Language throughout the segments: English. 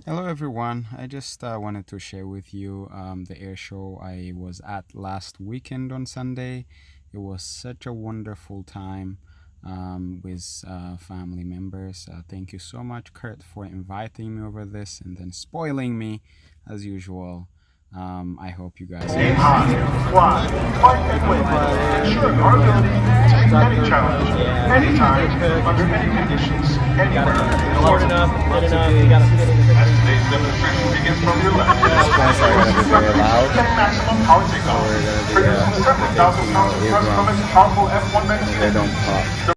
Hello everyone, I just wanted to share with you the air show I was at last weekend on Sunday. It was such a wonderful time with family members. Thank you so much, Kurt, for inviting me over this and then spoiling me as usual. I hope you guys Aim high, fly, fight and win, ensuring our ability to meet any challenge, anytime, under any conditions, anywhere. Hard enough, good enough, you gotta fit into the As today's demonstration begins from your left, guys are going to be very loud. get maximum power takeoff. Producing 7,000 pounds of thrust from its powerful F1 They engine. don't pop.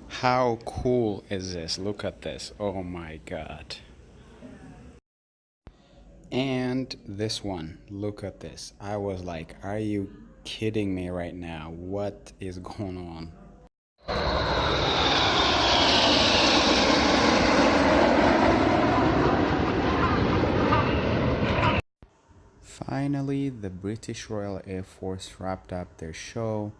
How cool is this? Look at this. Oh my god. And this one, look at this. I was like, are you kidding me right now? What is going on? Finally, the British Royal Air Force wrapped up their show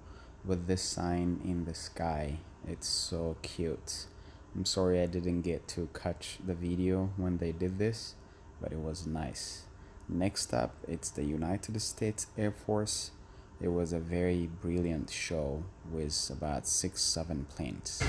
with this sign in the sky. It's so cute. I'm sorry I didn't get to catch the video when they did this, but it was nice. Next up, it's the United States Air Force. It was a very brilliant show with about 6-7 planes.